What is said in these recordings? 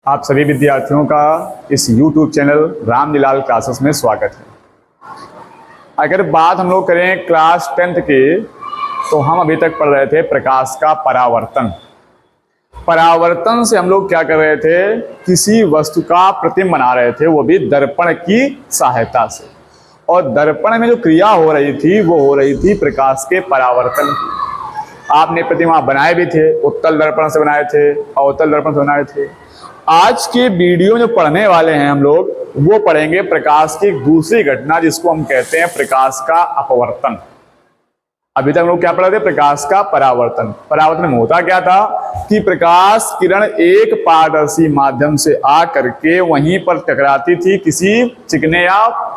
आप सभी विद्यार्थियों का इस YouTube चैनल रामलीलाल क्लासेस में स्वागत है। अगर बात हम लोग करें क्लास 10th की, तो हम अभी तक पढ़ रहे थे प्रकाश का परावर्तन। परावर्तन से हम लोग क्या कर रहे थे, किसी वस्तु का प्रतिबिंब बना रहे थे, वो भी दर्पण की सहायता से। और दर्पण में जो क्रिया हो रही थी वो हो रही थी प्रकाश के परावर्तन की। आपने प्रतिमा बनाए भी थे, उत्तल दर्पण से बनाए थे, अवतल दर्पण से बनाए थे। आज के वीडियो जो पढ़ने वाले हैं हम लोग, वो पढ़ेंगे प्रकाश की एक दूसरी घटना, जिसको हम कहते हैं प्रकाश का अपवर्तन। अभी तक हम लोग क्या पढ़े थे, प्रकाश का परावर्तन। परावर्तन में होता क्या था कि प्रकाश किरण एक पारदर्शी माध्यम से आ करके वहीं पर टकराती थी किसी चिकने या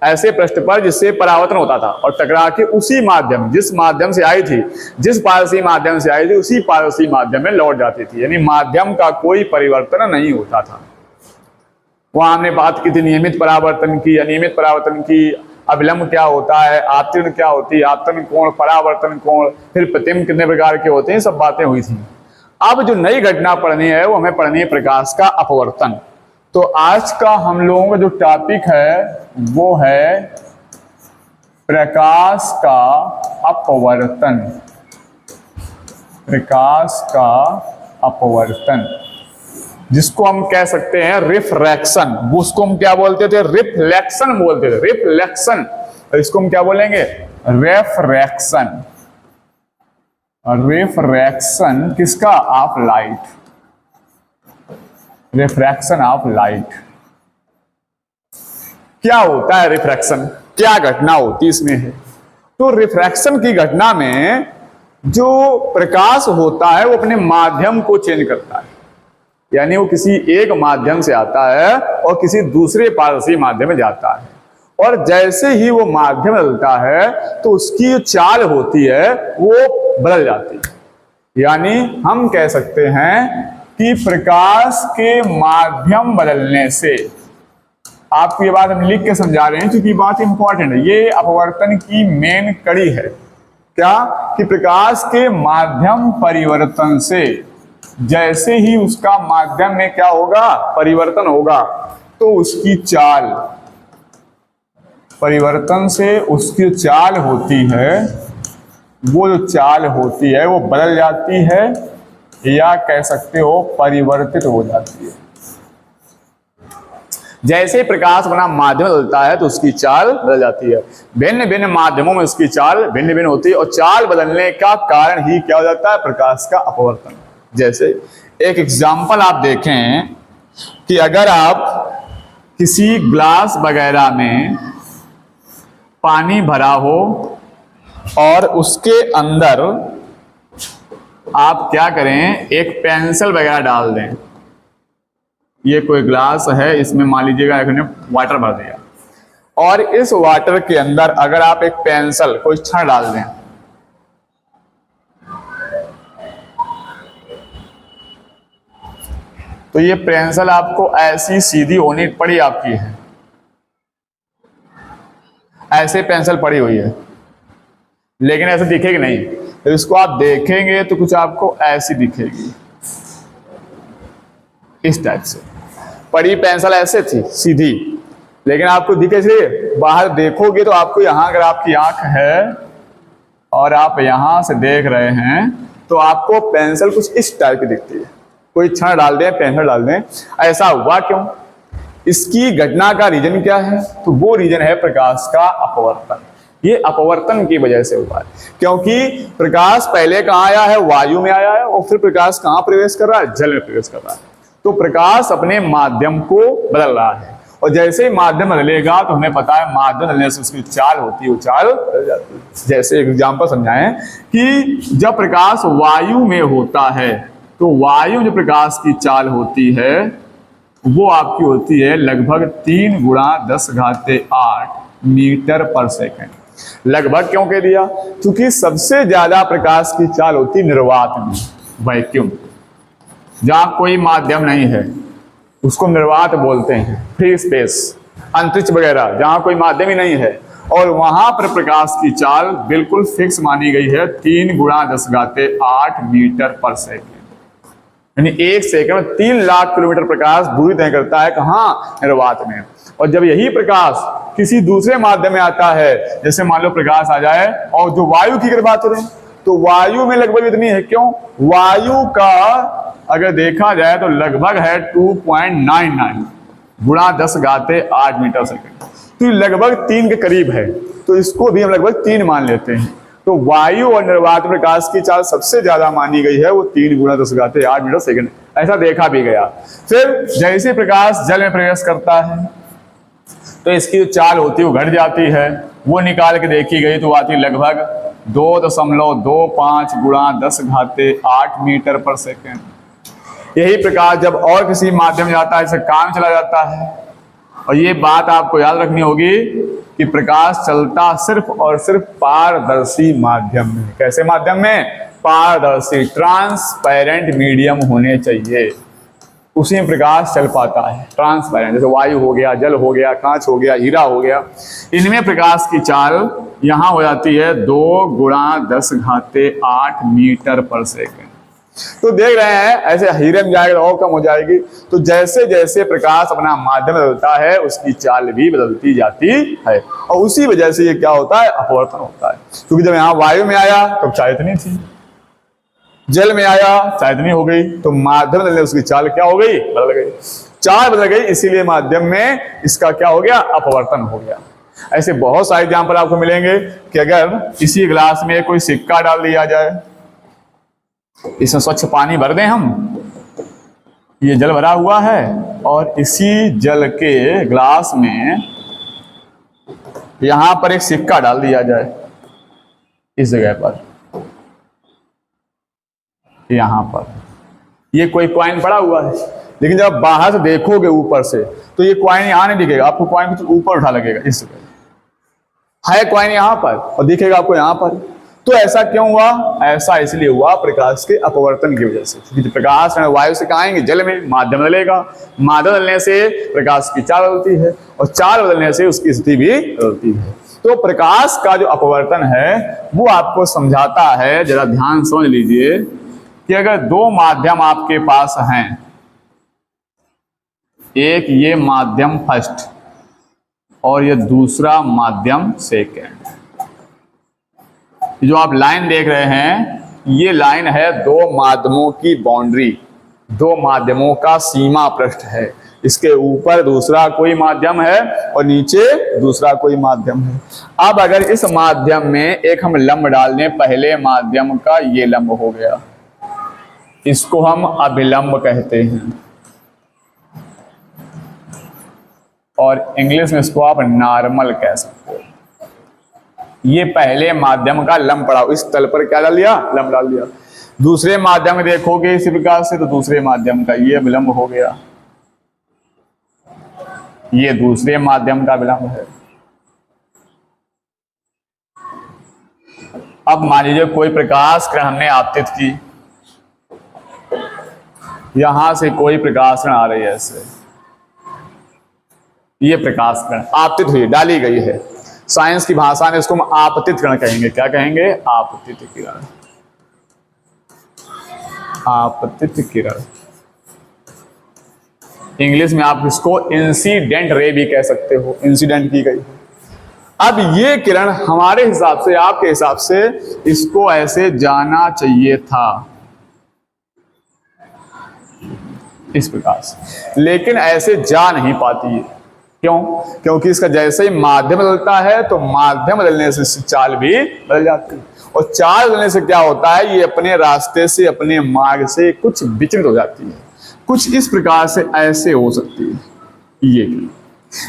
ऐसे पृष्ठ पर जिससे परावर्तन होता था, और टकरा के उसी माध्यम, जिस माध्यम से आई थी, जिस पारदर्शी माध्यम से आई थी, उसी पारदर्शी माध्यम में लौट जाती थी। यानी माध्यम का कोई परिवर्तन नहीं होता था। वहां हमने बात की थी नियमित परावर्तन की, अनियमित परावर्तन की, अविलंब क्या होता है, आपतिरण क्या होती है, आपतन कोण, परावर्तन कोण, फिर प्रतिबिंब कितने प्रकार के होते हैं, सब बातें हुई थी। अब जो नई घटना पढ़नी है वो हमें पढ़नी है प्रकाश का अपवर्तन। तो आज का हम लोगों का जो टॉपिक है वो है प्रकाश का अपवर्तन। प्रकाश का अपवर्तन, जिसको हम कह सकते हैं रिफ्रैक्शन। उसको हम क्या बोलते थे, रिफ्लेक्शन बोलते थे, रिफ्लेक्शन। इसको हम क्या बोलेंगे, रेफ्रैक्शन। रिफ्रैक्शन किसका, of light. Refraction of light. क्या होता है रिफ्रैक्शन, क्या घटना होती इसमें है। तो रिफ्रैक्शन की घटना में जो प्रकाश होता है वो अपने माध्यम को चेंज करता है। यानी वो किसी एक माध्यम से आता है और किसी दूसरे पारदर्शी माध्यम में जाता है, और जैसे ही वो माध्यम बदलता है तो उसकी जो चाल होती है वो बदल जाती है। यानी हम कह सकते हैं कि प्रकाश के माध्यम बदलने से, आपको ये बात हम लिख के समझा रहे हैं क्योंकि बात इंपॉर्टेंट है, ये अपवर्तन की मेन कड़ी है। क्या कि प्रकाश के माध्यम परिवर्तन से जैसे ही उसका माध्यम में क्या होगा, परिवर्तन होगा, तो उसकी चाल, परिवर्तन से उसकी चाल होती है, वो जो चाल होती है वो बदल जाती है, या कह सकते हो परिवर्तित हो जाती है। जैसे ही प्रकाश बना माध्यम बदलता है तो उसकी चाल बदल जाती है। भिन्न भिन्न माध्यमों में उसकी चाल भिन्न भिन्न होती है, और चाल बदलने का कारण ही क्या हो जाता है, प्रकाश का अपवर्तन। जैसे एक एग्जाम्पल आप देखें कि अगर आप किसी ग्लास वगैरह में पानी भरा हो और उसके अंदर आप क्या करें, एक पेंसिल वगैरह डाल दें। ये कोई ग्लास है, इसमें मान लीजिएगा एक ने वाटर भर दिया, और इस वाटर के अंदर अगर आप एक पेंसिल, कोई छड़ डाल दें, तो ये पेंसिल आपको ऐसी सीधी होनी पड़ी, आपकी है, ऐसे पेंसिल पड़ी हुई है, लेकिन ऐसे दिखेगी नहीं। तो इसको आप देखेंगे तो कुछ आपको ऐसी दिखेगी, इस टाइप से पड़ी पेंसिल ऐसे थी सीधी, लेकिन आपको दिखे से बाहर देखोगे तो आपको यहाँ, अगर आपकी आंख है और आप यहाँ से देख रहे हैं तो आपको पेंसिल कुछ इस टाइप की दिखती है। कोई छड़ डाल दें, पेंसिल डाल दें, ऐसा हुआ क्यों, इसकी घटना का रीजन क्या है, तो वो रीजन है प्रकाश का अपवर्तन। ये अपवर्तन की वजह से हुआ है, क्योंकि प्रकाश पहले कहाँ आया है, वायु में आया है, और फिर प्रकाश कहाँ प्रवेश कर रहा है, जल में प्रवेश कर रहा है। तो प्रकाश अपने माध्यम को बदल रहा है, और जैसे ही माध्यम बदलेगा तो हमें पता है माध्यम बदलने से उसकी चाल होती है, वो चाल बदल जाती है। जैसे एक एग्जाम्पल समझाएं कि जब प्रकाश वायु में होता है तो वायु जो प्रकाश की चाल होती है वो आपकी होती है लगभग 3 × 10⁸ मीटर पर सेकेंड। लगभग क्यों कह दिया, क्योंकि सबसे ज्यादा प्रकाश की चाल होती निर्वात में, वैक्यूम, जहां कोई माध्यम नहीं है उसको निर्वात बोलते हैं। फ्री स्पेस, अंतरिक्ष वगैरह, जहां कोई माध्यम ही नहीं है, और वहां पर प्रकाश की चाल बिल्कुल फिक्स मानी गई है, 3 × 10⁸ मीटर पर सेकेंड। यानी 1 सेकंड में 3 लाख किलोमीटर प्रकाश दूरी तय करता है, कहाँ? निर्वात में। और जब यही प्रकाश किसी दूसरे माध्यम में आता है, जैसे मान लो प्रकाश आ जाए, और जो वायु की अगर बात करें तो वायु में लगभग इतनी है। क्यों? वायु का अगर देखा जाए तो लगभग है 2.99 गुणा 10⁸ मीटर सेकंड, तो लगभग 3 के करीब है। तो इसको भी हम लगभग 3 मान लेते हैं। तो वायु और निर्वात प्रकाश की चाल सबसे ज्यादा मानी गई है, वो 3 गुणा 10⁸ मीटर सेकंड, ऐसा देखा भी गया। फिर जैसे प्रकाश जल में प्रवेश करता है तो इसकी जो चाल होती है वो घट जाती है, वो निकाल के देखी गई तो आती लगभग 2.25 गुणा 10⁸ मीटर पर सेकंड। यही प्रकाश जब और किसी माध्यम में जाता है, इसे काम चला जाता है। और ये बात आपको याद रखनी होगी कि प्रकाश चलता सिर्फ और सिर्फ पारदर्शी माध्यम में। कैसे माध्यम में? पारदर्शी, ट्रांसपेरेंट मीडियम होने चाहिए, उसी में प्रकाश चल पाता है। ट्रांसपेरेंट, जैसे वायु हो गया, जल हो गया, कांच हो गया, हीरा हो गया, इनमें प्रकाश की चाल यहां हो जाती है 2 गुणा 10⁸ मीटर पर सेकंड। तो देख रहे हैं ऐसे हीरे में जाएगा और कम हो जाएगी। तो जैसे जैसे प्रकाश अपना माध्यम बदलता है उसकी चाल भी बदलती जाती है, और उसी वजह से ये क्या होता है? अपवर्तन होता है। क्योंकि जब यहाँ वायु में आया तो चाल इतनी थी, जल में आया चाल इतनी हो गई, तो माध्यम बदलने उसकी चाल क्या हो गई? बदल गई, चाल बदल गई। इसीलिए माध्यम में इसका क्या हो गया? अपवर्तन हो गया। ऐसे बहुत सारे एग्जाम्पल आपको मिलेंगे कि अगर इसी गिलास में कोई सिक्का डाल दिया जाए, इसमें स्वच्छ पानी भर दें हम, ये जल भरा हुआ है, और इसी जल के ग्लास में यहां पर एक सिक्का डाल दिया जाए, इस जगह पर, यहां पर ये कोई कॉइन पड़ा हुआ है, लेकिन जब आप बाहर से देखोगे ऊपर से तो ये कॉइन यहां नहीं दिखेगा, आपको कॉइन कुछ ऊपर उठा लगेगा। इस जगह है कॉइन यहां पर और दिखेगा आपको यहां पर। तो ऐसा क्यों हुआ? ऐसा इसलिए हुआ प्रकाश के अपवर्तन की वजह से। क्योंकि प्रकाश वायु से कहाँ आएंगे? जल में, माध्यम बदलेगा, माध्यम बदलने से प्रकाश की चाल बदलती है, और चाल बदलने से उसकी स्थिति भी बदलती है। तो प्रकाश का जो अपवर्तन है वो आपको समझाता है, जरा ध्यान समझ लीजिए, कि अगर 2 माध्यम आपके पास हैं, एक ये माध्यम फर्स्ट और ये दूसरा माध्यम सेकेंड, जो आप लाइन देख रहे हैं ये लाइन है 2 माध्यमों की बाउंड्री, 2 माध्यमों का सीमा पृष्ठ है। इसके ऊपर दूसरा कोई माध्यम है और नीचे दूसरा कोई माध्यम है। अब अगर इस माध्यम में एक हम लंब डाल दें, पहले माध्यम का ये लंब हो गया, इसको हम अभिलंब कहते हैं, और इंग्लिश में इसको आप नॉर्मल कह सकते हो। ये पहले माध्यम का लंब पड़ा, इस तल पर क्या डाल दिया? लंब डाल दिया। दूसरे माध्यम में देखोगे इसी प्रकार से, तो दूसरे माध्यम का ये विलंब हो गया, ये दूसरे माध्यम का विलंब है। अब मान लीजिए कोई प्रकाश किरण हमने आपतित की, यहां से कोई प्रकाश किरण आ रही है, ऐसे ये प्रकाश किरण आपतित हुई, डाली गई है। साइंस की भाषा में इसको हम आपतित किरण कहेंगे। क्या कहेंगे? आपतित किरण, आपतित किरण। इंग्लिश में आप इसको इंसिडेंट रे भी कह सकते हो, इंसिडेंट की गई। अब ये किरण हमारे हिसाब से, आपके हिसाब से इसको ऐसे जाना चाहिए था, इस प्रकार से, लेकिन ऐसे जा नहीं पाती है। क्यों? क्योंकि इसका जैसे ही माध्यम बदलता है तो माध्यम बदलने से चाल भी बदल जाती है, और चाल बदलने से क्या होता है? ये अपने रास्ते से, अपने मार्ग से कुछ विचलित हो जाती है। कुछ इस प्रकार से ऐसे हो सकती है, ये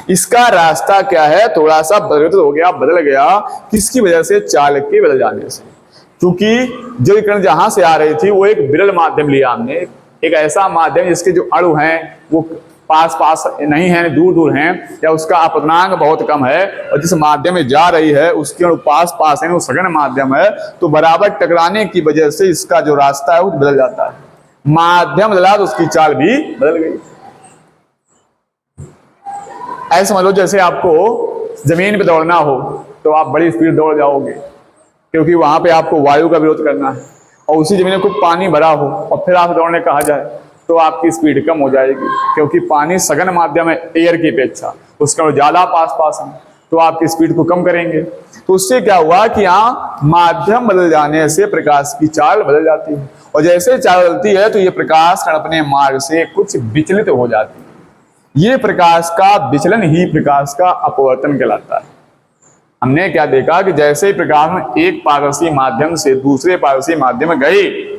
इसका रास्ता क्या है? थोड़ा सा परिवर्तित हो गया, बदल गया, किसकी वजह से? चाल के बदल जाने से। क्योंकि जो किरण जहां से आ रही थी वो एक विरल माध्यम लिया हमने, एक ऐसा माध्यम जिसके जो अणु हैं वो पास पास नहीं है, दूर दूर हैं, या उसका अपतनांक बहुत कम है, और जिस माध्यम में जा रही है उसके अणु पास पास है, वो सघन माध्यम है, तो बराबर टकराने की वजह से इसका जो रास्ता है वो बदल जाता है। माध्यम बदला तो उसकी चाल भी बदल गई। ऐसे समझ लो जैसे आपको जमीन पे दौड़ना हो तो आप बड़ी स्पीड दौड़ जाओगे, क्योंकि वहां पे आपको वायु का विरोध करना है, और उसी जमीन में कुछ पानी भरा हो और फिर आप दौड़ने कहा जाए तो आपकी स्पीड कम हो जाएगी, क्योंकि पानी सघन माध्यम है एयर की अपेक्षा, उसका ज्यादा पास पास है, तो आपकी स्पीड को कम करेंगे। तो उससे क्या हुआ कि यहाँ माध्यम बदल जाने से प्रकाश की चाल बदल जाती है, और जैसे चाल बदलती है तो ये प्रकाश कण अपने मार्ग से कुछ विचलित हो जाती है। ये प्रकाश का विचलन ही प्रकाश का अपवर्तन कहलाता है। हमने क्या देखा कि जैसे ही प्रकाश एक पारदर्शी माध्यम से दूसरे पारदर्शी माध्यम में गई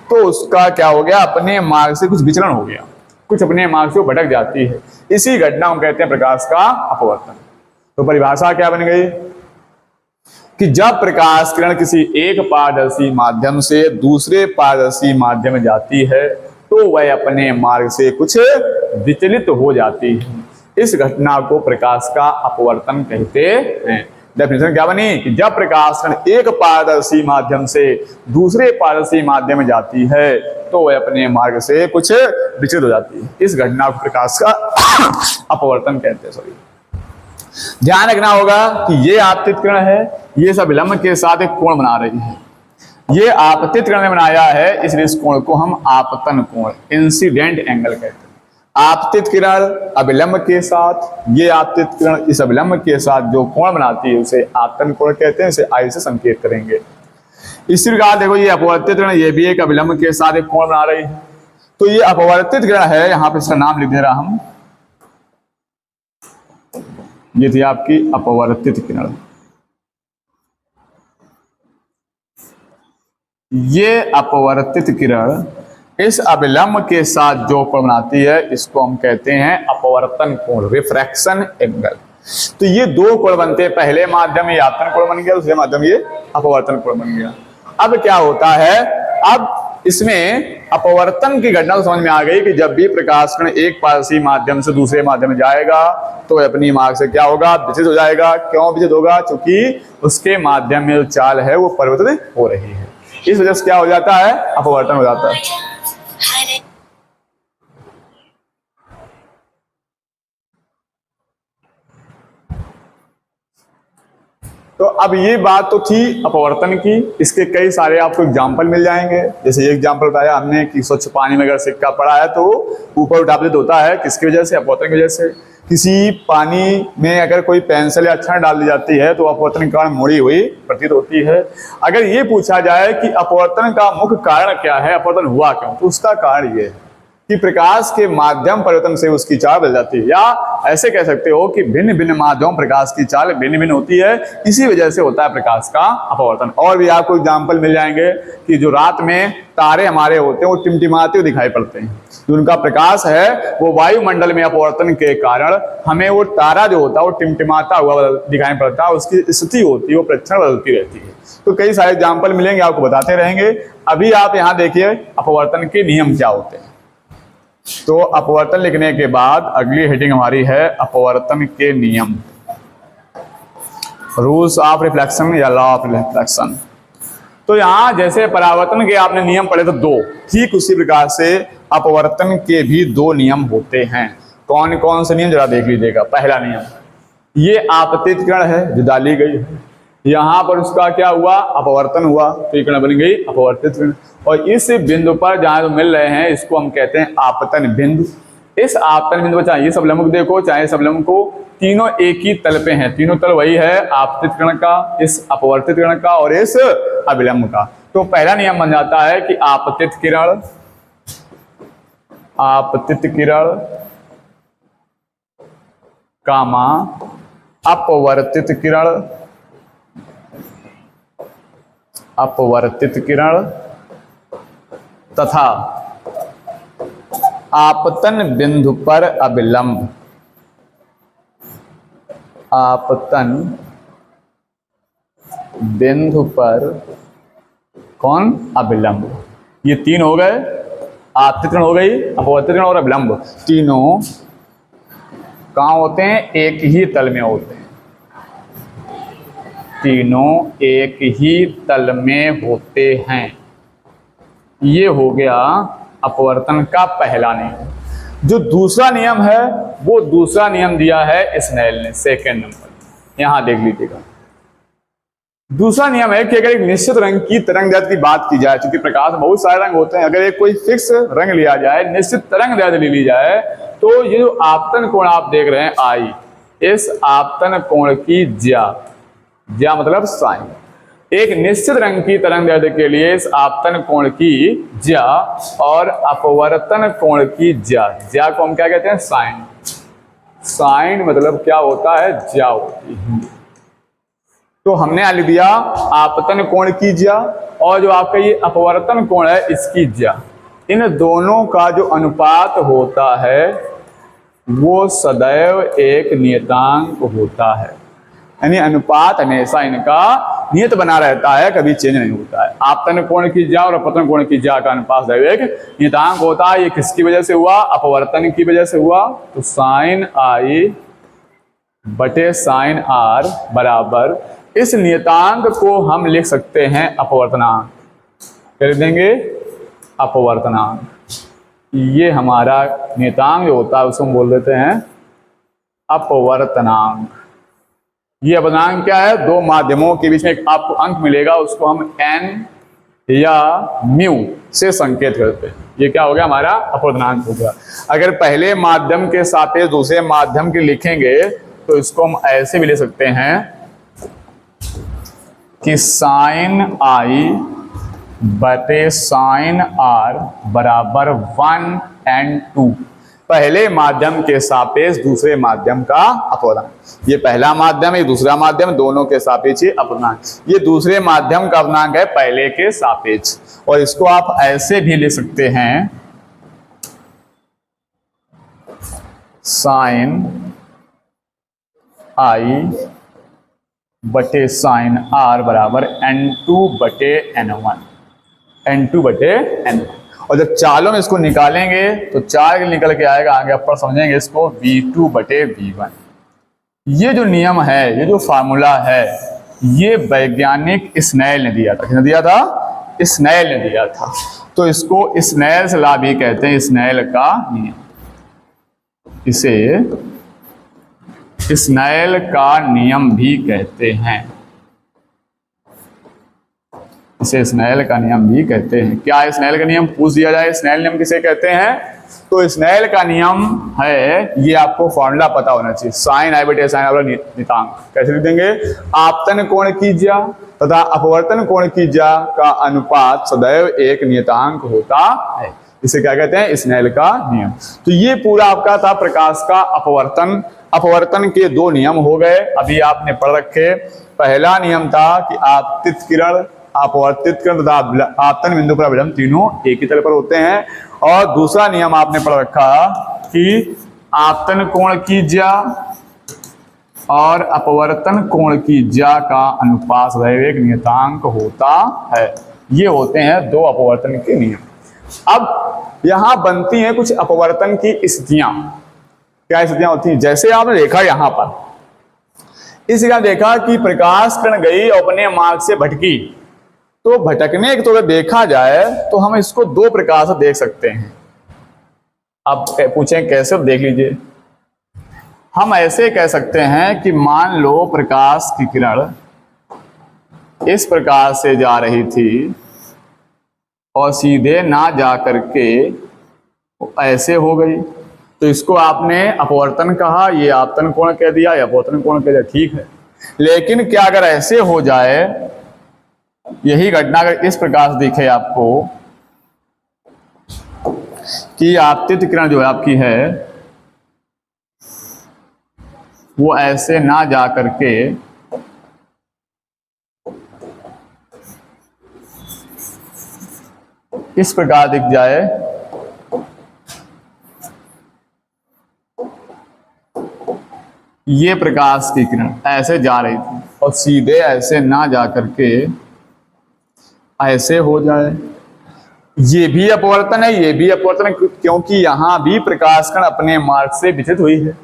तो उसका क्या हो गया, अपने मार्ग से कुछ विचलन हो गया, कुछ अपने मार्ग से भटक जाती है। इसी घटना को कहते हैं प्रकाश का अपवर्तन। तो परिभाषा क्या बन गई कि जब प्रकाश किरण किसी एक पारदर्शी माध्यम से दूसरे पारदर्शी माध्यम में जाती है तो वह अपने मार्ग से कुछ विचलित हो जाती है। इस घटना को प्रकाश का अपवर्तन कहते हैं। डेफिनेशन क्या बनी कि जब प्रकाश कण एक पारदर्शी माध्यम से दूसरे पारदर्शी माध्यम में जाती है तो वह अपने मार्ग से कुछ विचलित हो जाती है। इस घटना को प्रकाश का अपवर्तन कहते हैं। ध्यान रखना होगा कि ये आपतित किरण है, ये सब विलंब के साथ एक कोण बना रही है। ये आपतित किरण ने बनाया है, इसलिए इस कोण को हम आपतन कोण, इंसिडेंट एंगल कहते हैं। आपतित किरण अभिलंब के साथ, ये आपतित किरण इस अभिलंब के साथ जो कोण बनाती है उसे आपतन कोण कहते हैं। इसे आई से संकेत करेंगे। इसी प्रकार देखो ये अपवर्तित किरण, ये भी एक अभिलंब के साथ एक कोण बना रही है। तो ये अपवर्तित किरण है, यहां पे इसका नाम लिख दे रहा हम, ये थी आपकी अपवर्तित किरण। ये अपवर्तित किरण इस अभिलंब के साथ जो कोण बनाती है इसको हम कहते हैं अपवर्तन कोण, रिफ्रैक्शन एंगल। तो ये दो कोण बनते हैं, पहले माध्यम ये आपतन कोण बन गया, दूसरे माध्यम ये अपवर्तन कोण बन गया। अब क्या होता है, अब इसमें अपवर्तन की घटना तो समझ में आ गई कि जब भी प्रकाश कण एक पारदर्शी माध्यम से दूसरे माध्यम में जाएगा तो अपनी मार्ग से क्या होगा, विचलित हो जाएगा। क्यों विचलित होगा, क्योंकि उसके माध्यम में जो चाल है वो परिवर्तित हो रही है। इस वजह से क्या हो जाता है, अपवर्तन हो जाता है। तो अब ये बात तो थी अपवर्तन की, इसके कई सारे आपको एग्जाम्पल मिल जाएंगे। जैसे ये एग्जाम्पल बताया हमने कि स्वच्छ पानी में अगर सिक्का पड़ा है तो ऊपर उठापित होता है, किसकी वजह से, अपवर्तन की वजह से। किसी पानी में अगर कोई पेंसिल या छड़ डाल दी जाती है तो अपवर्तन के कारण मुड़ी हुई प्रतीत होती है। अगर ये पूछा जाए कि अपवर्तन का मुख्य कारण क्या है, अपवर्तन हुआ क्यों, तो उसका कारण ये है कि प्रकाश के माध्यम परिवर्तन से उसकी चाल बदल जाती है, या ऐसे कह सकते हो कि भिन्न भिन्न माध्यम प्रकाश की चाल भिन्न भिन्न होती है, इसी वजह से होता है प्रकाश का अपवर्तन। और भी आपको एग्जाम्पल मिल जाएंगे कि जो रात में तारे हमारे होते हैं वो टिमटिमाते हुए दिखाई पड़ते हैं, जो उनका प्रकाश है वो वायुमंडल में अपवर्तन के कारण हमें वो तारा जो होता है वो टिमटिमाता हुआ दिखाई पड़ता है, उसकी स्थिति होती है वो प्रतिक्षण बदलती रहती है। तो कई सारे एग्जाम्पल मिलेंगे, आपको बताते रहेंगे। अभी आप यहाँ देखिए अपवर्तन के नियम क्या होते हैं। तो अपवर्तन लिखने के बाद अगली हेडिंग हमारी है अपवर्तन के नियम, रूल्स ऑफ रिफ्लेक्शन या लॉ ऑफ रिफ्लेक्शन। तो यहां जैसे परावर्तन के आपने नियम पढ़े तो दो, ठीक उसी प्रकार से अपवर्तन के भी दो नियम होते हैं। कौन कौन से नियम जरा देख लीजिएगा। पहला नियम, ये आपतित किरण है जो डाली गई है, यहां पर उसका क्या हुआ, अपवर्तन हुआ, तो ये किरण बन गई अपवर्तित किरण। और इस बिंदु पर जहां तो मिल रहे हैं इसको हम कहते हैं आपतन बिंदु। इस आपतन बिंदु पर चाहे ये सब लंब देखो चाहे सब लंब को, तीनों एक ही तल पे हैं, तीनों तल वही है, आपतित किरण का, इस अपवर्तित किरण का और इस अभिलंब का। तो पहला नियम बन जाता है कि आपतित किरण कामा अपवर्तित किरण तथा आपतन बिंदु पर अभिलंब, आपतन बिंदु पर कौन, अभिलंब। ये तीन हो गए, आपतित किरण हो गई, अपवर्तित किरण और अभिलंब, तीनों कहाँ होते हैं, एक ही तल में होते हैं, तीनों एक ही तल में होते हैं। ये हो गया अपवर्तन का पहला नियम। जो दूसरा नियम है वो दूसरा नियम दिया है स्नेल ने, सेकेंड नंबर, यहां देख लीजिएगा। दूसरा नियम है कि अगर एक निश्चित रंग की तरंग दैर्ध्य की बात की जाए, क्योंकि प्रकाश में बहुत सारे रंग होते हैं, अगर एक कोई फिक्स रंग लिया जाए, निश्चित तरंग दैर्ध्य ले ली जाए, तो ये जो आपतन कोण आप देख रहे हैं आई, इस आपतन कोण की ज्या मतलब साइन, एक निश्चित रंग की तरंग दैर्ध्य के लिए इस आपतन कोण की ज्या और अपवर्तन कोण की ज्या को हम क्या कहते हैं, साइन। साइन मतलब क्या होता है, ज्या होती है। तो हमने यहाँ लिख दिया आपतन कोण की ज्या और जो आपका ये अपवर्तन कोण है इसकी ज्या, इन दोनों का जो अनुपात होता है वो सदैव एक नियतांक होता है, यानी अनुपात हमेशा इनका नियत बना रहता है, कभी चेंज नहीं होता है। आपतन कोण की ज्या और अपवर्तन कोण की ज्या का अनुपात सदैव एक नियतांक होता है। ये किसकी वजह से हुआ, अपवर्तन की वजह से हुआ, तो साइन आई बटे साइन आर बराबर, इस नियतांक को हम लिख सकते हैं अपवर्तनांक, कर देंगे अपवर्तनांक। ये हमारा नियतांक जो होता है उसको हम बोल देते हैं अपवर्तनांक। ये अपवर्तनांक क्या है, दो माध्यमों के बीच में एक आपको अंक मिलेगा, उसको हम एन या म्यू से संकेत करते हैं। ये क्या हो गया, हमारा अपवर्तनांक हो गया। अगर पहले माध्यम के सापेक्ष दूसरे माध्यम के लिखेंगे तो इसको हम ऐसे भी ले सकते हैं कि साइन आई बटे साइन आर बराबर 1n2, पहले माध्यम के सापेक्ष दूसरे माध्यम का अपवर्तनांक। ये पहला माध्यम है, दूसरा माध्यम, दोनों के सापेक्ष अपवर्तनांक। ये दूसरे माध्यम का अपवर्तनांक है पहले के सापेक्ष, और इसको आप ऐसे भी ले सकते हैं साइन आई बटे साइन आर बराबर n2 बटे n1, n2 बटे n1। और जब चालों में इसको निकालेंगे तो 4 निकल के आएगा, आगे ऊपर समझेंगे इसको, v2 बटे v1। ये जो नियम है, ये जो फार्मूला है, ये वैज्ञानिक स्नेल ने दिया था। किसने दिया था, स्नेल ने दिया था। तो इसको स्नेल्स लॉ भी कहते हैं, स्नेल का नियम, इसे स्नेल का नियम भी कहते हैं, इसे स्नेल का नियम भी कहते हैं। क्या है स्नेल का नियम, पूछ दिया जाए स्नेल नियम किसे कहते हैं, तो स्नेल का नियम है, ये आपको फॉर्मूला पता होना चाहिए, साइन आई बटे साइन आर नियतांक। कैसे लिख देंगे, आपतन कोण की ज्या तथा अपवर्तन कोण की ज्या का अनुपात सदैव एक नियतांक होता है। इसे क्या कहते हैं, स्नेल का नियम। तो ये पूरा आपका था प्रकाश का अपवर्तन। अपवर्तन के दो नियम हो गए, अभी आपने पढ़ रखे। पहला नियम था कि आपतित किरण, अपवर्तित किरण तथा आपतन बिंदु पर अभिलंब तीनों एक ही तल पर होते हैं। और दूसरा नियम आपने पढ़ रखा कि आपतन कोण की ज्या और अपवर्तन कोण की ज्या का अनुपात सदैव एक नियतांक होता है। ये होते हैं दो अपवर्तन के नियम। अब यहां बनती हैं कुछ अपवर्तन की स्थितियां। क्या स्थितियां होती हैं, जैसे आपने देखा यहां पर इस जगह देखा कि प्रकाश किरण गई और अपने मार्ग से भटकी, तो भटकने के तो अगर देखा जाए तो हम इसको दो प्रकार से देख सकते हैं। अब पूछें कैसे, देख लीजिए। हम ऐसे कह सकते हैं कि मान लो प्रकाश की किरण इस प्रकार से जा रही थी और सीधे ना जा करके ऐसे हो गई, तो इसको आपने अपवर्तन कहा, ये आपतन कोण कह दिया, या अपवर्तन कोण कह दिया, ठीक है। लेकिन क्या अगर ऐसे हो जाए, यही घटना अगर इस प्रकार से दिखे आपको कि आपतित किरण जो है आपकी है वो ऐसे ना जा करके इस प्रकार दिख जाए, ये प्रकाश की किरण ऐसे जा रही थी और सीधे ऐसे ना जा करके ऐसे हो जाए, ये भी अपवर्तन है, ये भी अपवर्तन है, क्योंकि यहां भी प्रकाश कण अपने मार्ग से विचलित हुई है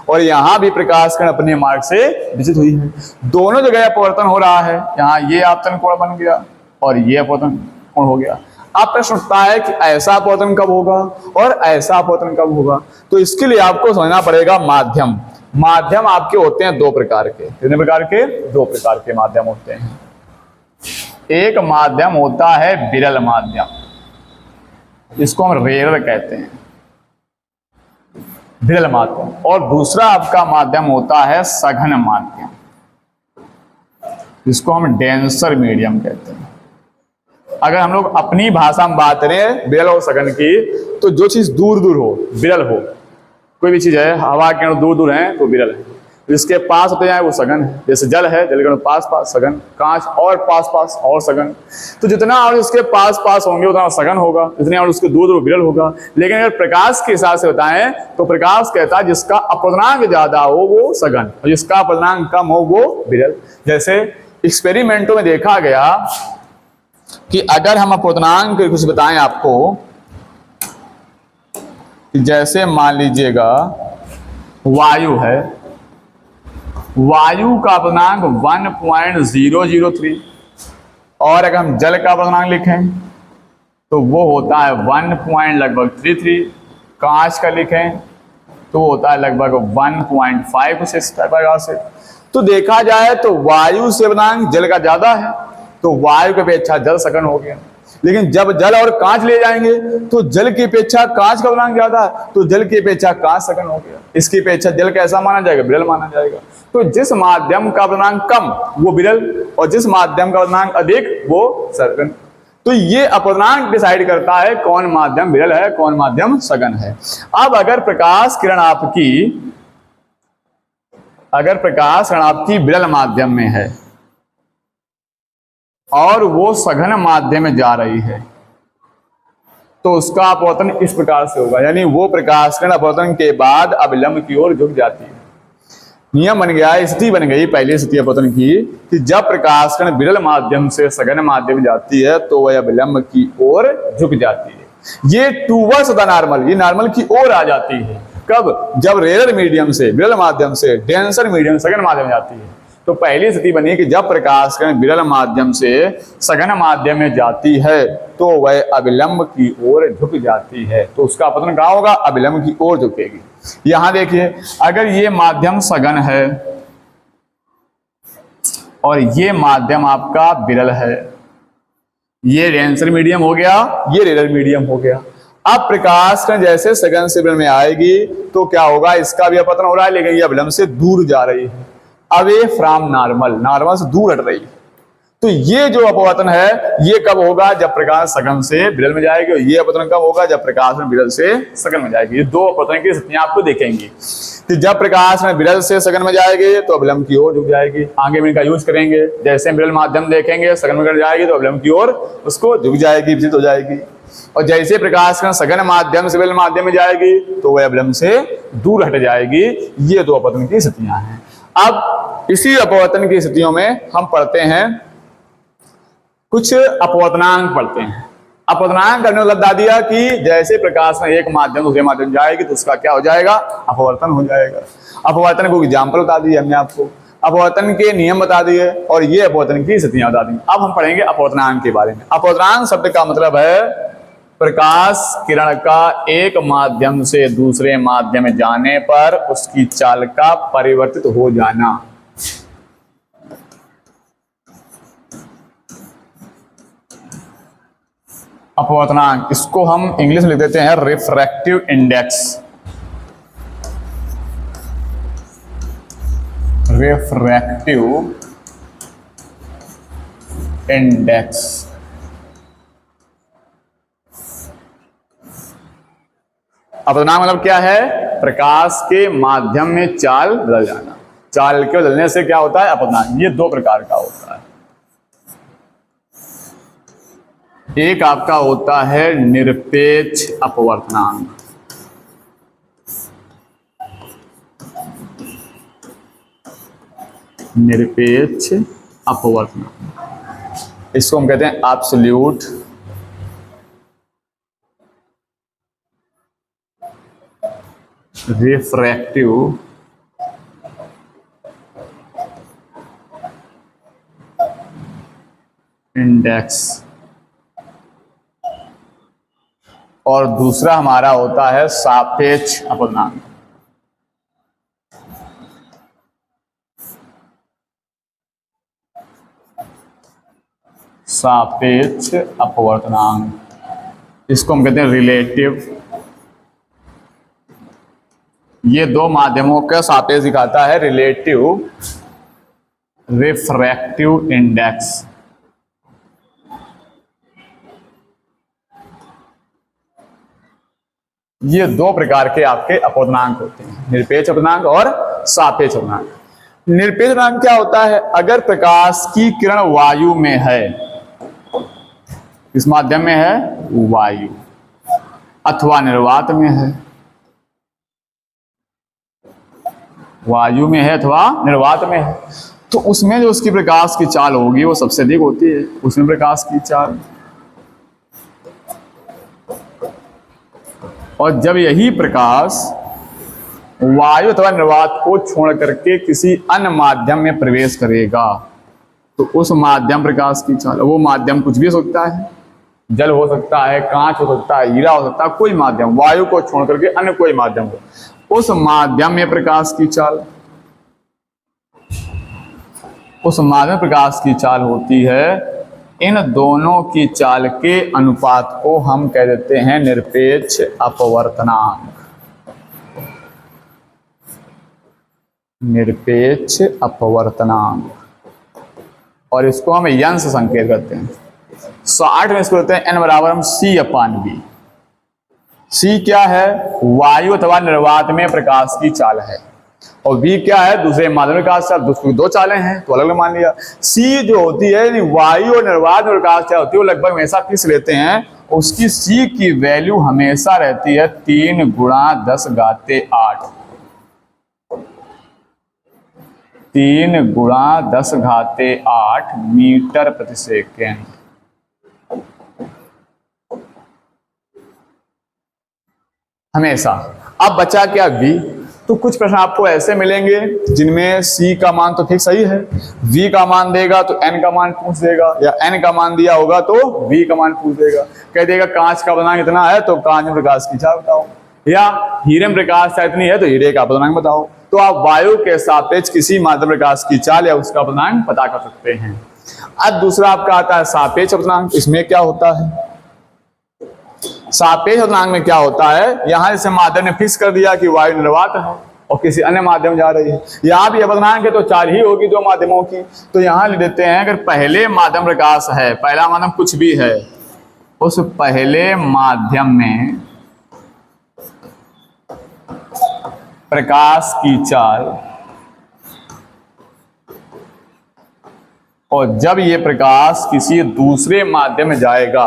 और यहां भी प्रकाश कण अपने मार्ग से विचलित हुई है। दोनों जगह अपवर्तन हो रहा है, यहाँ ये आपतन कोण बन गया और ये अपवर्तन कोण हो गया। अब प्रश्न उठता है कि ऐसा अपवर्तन कब होगा और ऐसा अपवर्तन कब होगा, तो इसके लिए आपको समझना पड़ेगा माध्यम। माध्यम आपके होते हैं दो प्रकार के, कितने प्रकार के, दो प्रकार के माध्यम होते हैं। एक माध्यम होता है विरल माध्यम, इसको हम रेयर कहते हैं, विरल माध्यम। और दूसरा आपका माध्यम होता है सघन माध्यम, जिसको हम डेंसर मीडियम कहते हैं। अगर हम लोग अपनी भाषा में बात करें विरल और सघन की, तो जो चीज दूर दूर हो विरल हो, कोई भी चीज है हवा के अणु दूर दूर है तो विरल है, जिसके पास होते जाए वो सघन है। जैसे जल है, जल के अणु पास पास सघन, कांच और पास पास और सघन। तो जितना अणु उसके पास पास होंगे उतना सघन होगा, जितने अणु उसके दूर दूर विरल होगा। लेकिन अगर प्रकाश के हिसाब से बताएं तो प्रकाश कहता है जिसका अपवर्तनांक ज्यादा हो वो सघन और जिसका अपवर्तनांक कम हो वो विरल। जैसे एक्सपेरिमेंटों में देखा गया कि अगर हम अपवर्तनांक कुछ बताएं आपको, जैसे मान लीजिएगा वायु है, वायु का अपवर्तनांक 1.003, और अगर हम जल का अपवर्तनांक लिखें तो वो होता है 1.33, कांच का लिखें तो होता है लगभग 1.56 प्रकार से। तो देखा जाए तो वायु से अपवर्तनांक जल का ज्यादा है, तो वायु की अपेक्षा जल सघन हो गया। लेकिन जब जल और कांच ले जाएंगे तो जल की अपेक्षा कांच का अपवर्तनांक ज्यादा है, तो जल की अपेक्षा कांच सघन हो गया। इसकी अपेक्षा जल कैसा माना जाएगा? विरल माना जाएगा। तो जिस माध्यम का अपवर्तनांक कम वो विरल और जिस माध्यम का अपवर्तनांक अधिक वो सघन। तो ये अपवर्तनांक डिसाइड करता है कौन माध्यम विरल है कौन माध्यम सघन है। अब अगर प्रकाश किरण आपकी विरल माध्यम में है और वो सघन माध्यम में जा रही है तो उसका अपवर्तन इस प्रकार से होगा, यानी वो प्रकाश किरण अपवर्तन के बाद अभिलंब की ओर झुक जाती है। नियम बन गया, स्थिति बन गई पहली स्थिति अपवर्तन की कि जब प्रकाश किरण विरल माध्यम से सघन माध्यम में जाती है तो वह अभिलंब की ओर झुक जाती है। ये टूवर्ड्स द नॉर्मल, ये नॉर्मल की ओर आ जाती है। कब? जब रेयर मीडियम से विरल माध्यम से डेंसर मीडियम सघन माध्यम में जाती है। तो पहली स्थिति बनी कि जब प्रकाश किरण विरल माध्यम से सघन माध्यम में जाती है तो वह अभिलंब की ओर झुक जाती है, तो उसका अपवर्तन कहाँ होगा? अभिलंब की ओर झुकेगी। यहां देखिए, अगर ये माध्यम सघन है और ये माध्यम आपका विरल है, ये डेंसर मीडियम हो गया, ये रेयर मीडियम हो गया। अब प्रकाश किरण जैसे सघन से विरल में आएगी तो क्या होगा? इसका भी अपवर्तन हो रहा है लेकिन ये अभिलंब से दूर जा रही है, अवे फ्रॉम नॉर्मल, नॉर्मल से दूर हट रही है। तो ये जो अपवर्तन है ये कब होगा? जब प्रकाश सघन से विरल में जाएगी, और ये अपवर्तन कब होगा? जब प्रकाश में विरल से सघन में जाएगी। ये दो अपवर्तन की स्थितियां आपको देखेंगी कि जब प्रकाश में विरल से सघन में जाएगी तो अभिलंब की ओर झुक जाएगी। आगे में इनका यूज करेंगे, जैसे विरल माध्यम देखेंगे सघन में जाएगी तो अभिलंब की ओर उसको झुक जाएगी, विचलित हो जाएगी। और जैसे प्रकाश किरण सघन माध्यम से विरल माध्यम में जाएगी तो वह अभिलंब से दूर हट जाएगी। ये दो अपवर्तन की स्थितियां हैं। अब इसी अपवर्तन की स्थितियों में हम पढ़ते हैं कुछ अपवर्तनांक पढ़ते हैं। अपवर्तनांक करने को बता दिया कि जैसे प्रकाश में एक माध्यम दूसरे माध्यम जाएगी तो उसका क्या हो जाएगा? अपवर्तन हो जाएगा। अपवर्तन को एग्जाम्पल बता दिए हमने आपको, अपवर्तन के नियम बता दिए और ये अपवर्तन की स्थितियां बता दी। अब हम पढ़ेंगे अपवर्तनांक के बारे में। अपवर्तनांक शब्द का मतलब है प्रकाश किरण का एक माध्यम से दूसरे माध्यम में जाने पर उसकी चाल का परिवर्तित हो जाना। अपवर्तनांक, इसको हम इंग्लिश में लिख देते हैं रिफ्रैक्टिव इंडेक्स। Refractive index. अपवर्तनांक मतलब क्या है? प्रकाश के माध्यम में चाल बदल जाना। चाल के बदलने से क्या होता है? अपवर्तनांक। ये दो प्रकार का होता है। एक आपका होता है निरपेक्ष अपवर्तनांक, निरपेक्ष अपवर्तनांक, इसको हम कहते हैं एब्सोल्यूट रिफ्रैक्टिव इंडेक्स। और दूसरा हमारा होता है सापेक्ष अपवर्तनांक। सापेक्ष अपवर्तनांक, इसको हम कहते हैं रिलेटिव। ये दो माध्यमों का सापेक्ष दिखाता है रिलेटिव रिफ्रैक्टिव इंडेक्स। ये दो प्रकार के आपके अपवर्तनांक होते हैं, निरपेक्ष अपवर्तनांक और सापेक्ष अपवर्तनांक। निरपेक्ष अपवर्तनांक क्या होता है? अगर प्रकाश की किरण वायु में है, किस माध्यम में है? वायु, अथवा निर्वात में है, वायु में है अथवा निर्वात में है, तो उसमें जो उसकी प्रकाश की चाल होगी वो सबसे अधिक होती है, उसमें प्रकाश की चाल। और जब यही प्रकाश वायु अथवा निर्वात को छोड़ करके किसी अन्य माध्यम में प्रवेश करेगा तो उस माध्यम प्रकाश की चाल, वो माध्यम कुछ भी हो सकता है, जल हो सकता है, कांच हो सकता है, हीरा हो सकता है, कोई माध्यम, वायु को छोड़ करके अन्य कोई माध्यम हो, उस माध्यम में प्रकाश की चाल, उस माध्यम प्रकाश की चाल होती है। इन दोनों की चाल के अनुपात को हम कह देते हैं निरपेक्ष अपवर्तनांक। निरपेक्ष अपवर्तनांक, और इसको हम यन से संकेत करते हैं। 60 में इसको कहते हैं n बराबर हम C/V। C क्या है? वायु अथवा निर्वात में प्रकाश की चाल है, और V क्या है? दूसरे माध्यम प्रकाश चाल। दो चालें हैं तो अलग अलग मान लिया। C जो होती है वायु और निर्वात में प्रकाश चाल होती है, वो लगभग हमेशा फिक्स लेते हैं, उसकी C की वैल्यू हमेशा रहती है 3 × 10⁸। 3 × 10⁸ मीटर प्रति सेकेंड। हमेशा। अब बचा क्या? V। तो कुछ प्रश्न आपको ऐसे मिलेंगे जिनमें C का मान तो फिक्स सही है, V का मान देगा तो N का मान पूछ देगा, या N का मान दिया होगा तो V का मान पूछ देगा। कह देगा कांच का अपवर्तनांक इतना है तो कांच में प्रकाश की चाल बताओ, या हीरे में प्रकाश चाल इतनी है तो हीरे का अपवर्तनांक बताओ। तो आप वायु के सापेक्ष किसी माध्यम प्रकाश की चाल या उसका अपवर्तनांक पता कर सकते हैं। अब दूसरा आपका आता है सापेक्ष अपवर्तनांक। इसमें क्या होता है? सापेक्ष अपवर्तनांक में क्या होता है? यहां जैसे माध्यम ने फिक्स कर दिया कि वायु निर्वात है और किसी अन्य माध्यम जा रही है, यहां भी अपवर्तनांक है तो चाल ही होगी दो माध्यमों की। तो यहां ले देते हैं, अगर पहले माध्यम प्रकाश है, पहला माध्यम कुछ भी है, उस पहले माध्यम में प्रकाश की चाल, और जब ये प्रकाश किसी दूसरे माध्यम में जाएगा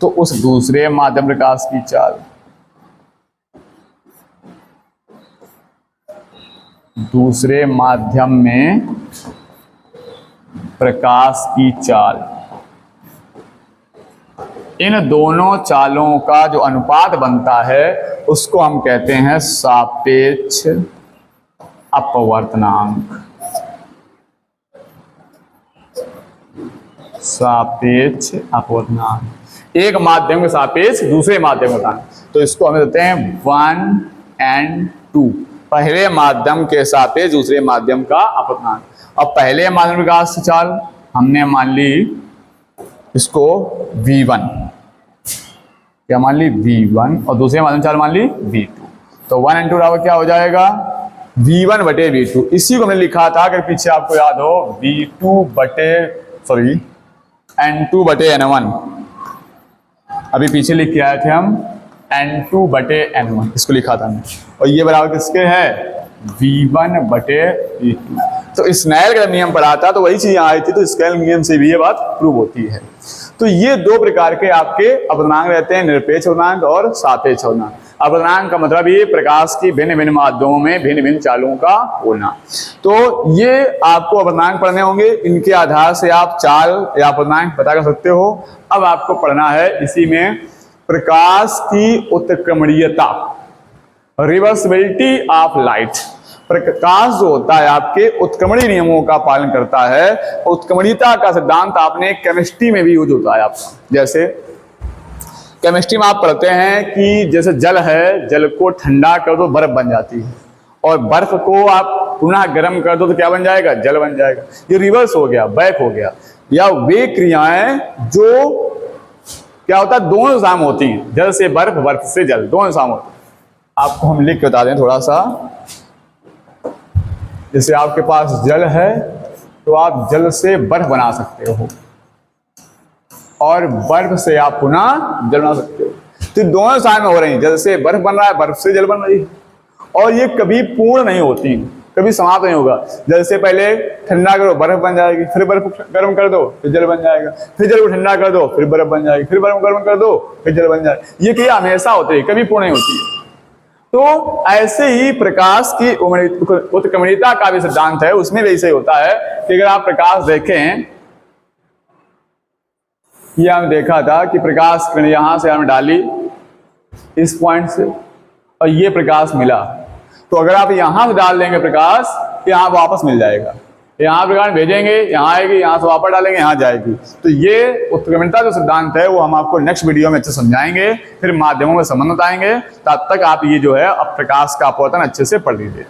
तो उस दूसरे माध्यम प्रकाश की चाल, दूसरे माध्यम में प्रकाश की चाल, इन दोनों चालों का जो अनुपात बनता है उसको हम कहते हैं सापेक्ष अपवर्तनांक। सापेक्ष अपवर्तनांक, एक माध्यम के सापेक्ष दूसरे माध्यम का, तो इसको हम देते हैं 1 और 2। पहले माध्यम के सापेक्ष दूसरे माध्यम का अपवर्तनांक। अब पहले माध्यम प्रकाश की चाल हमने मान ली इसको V1, क्या मान ली? V1, और दूसरे माध्यम चाल मान ली V2। तो 1 और 2 बराबर क्या हो जाएगा? V1/V2। इसी को हमने लिखा था, अगर पीछे आपको याद हो, N2/N1। अभी पीछे लिख के आए थे हम N2/N1, इसको लिखा था हमने, और ये बराबर किसके है? V1/V2। तो स्नेल का नियम पढ़ा था तो वही चीज यहाँ आई थी, तो स्नेल नियम से भी ये बात प्रूव होती है। तो ये दो प्रकार के आपके अपवर्तनांक रहते हैं, निरपेक्ष अपवर्तनांक और सापेक्ष अपवर्तनांक। अपवर्तनांक का मतलब ये प्रकाश की भिन्न भिन्न माध्यमों में भिन्न भिन्न चालों का होना। तो ये आपको अपवर्तनांक पढ़ने होंगे, इनके आधार से आप चाल या अपवर्तनांक पता कर सकते हो। अब आपको पढ़ना है इसी में प्रकाश की उत्क्रमणीयता, रिवर्सिबिलिटी ऑफ लाइट। प्रकाश जो होता है आपके उत्क्रमणीय नियमों का पालन करता है। उत्क्रमणीयता का सिद्धांत आपने केमिस्ट्री में भी यूज होता है आपका। जैसे केमिस्ट्री में आप पढ़ते हैं कि जैसे जल है, जल को ठंडा कर दो बर्फ बन जाती है, और बर्फ को आप पुनः गर्म कर दो तो क्या बन जाएगा? जल बन जाएगा। ये रिवर्स हो गया, बैक हो गया। या वे क्रियाएं जो क्या होता है दोनों दिशा में होती हैं, जल से बर्फ, बर्फ से जल, दोनों दिशा में होती है। आपको हम लिख के बता दें थोड़ा सा, जैसे आपके पास जल है तो आप जल से बर्फ बना सकते हो और बर्फ से आप पुनः जल बना सकते हो। तो दोनों दिशा में हो रही हैं, जल से बर्फ बन रहा है, बर्फ से जल बन रही है, और ये कभी पूर्ण नहीं होती, कभी समाप्त नहीं होगा। जल से पहले ठंडा करो बर्फ बन जाएगी, फिर बर्फ गर्म कर दो फिर जल बन जाएगा, फिर जल को ठंडा कर दो फिर बर्फ बन जाएगी, फिर बर्फ गर्म कर दो फिर जल बन जाएगी। ये क्रिया हमेशा होती है, कभी पूर्ण नहीं होती है। तो ऐसे ही प्रकाश की उत्क्रमणीयता का भी सिद्धांत है, उसमें भी ऐसे ही होता है कि अगर आप प्रकाश देखें, ये हमने देखा था कि प्रकाश किरण यहां से हमने डाली इस पॉइंट से और ये प्रकाश मिला, तो अगर आप यहां से डाल देंगे प्रकाश, यहां वापस मिल जाएगा, यहाँ प्रकाश भेजेंगे यहाँ आएगी, यहाँ से वापस डालेंगे यहाँ जाएगी। तो ये उत्क्रमणीयता जो सिद्धांत है वो हम आपको नेक्स्ट वीडियो में अच्छे समझाएंगे, फिर माध्यमों में संबंध बताएंगे। तब तक आप ये जो है अब प्रकाश का अपवर्तन अच्छे से पढ़ लीजिए।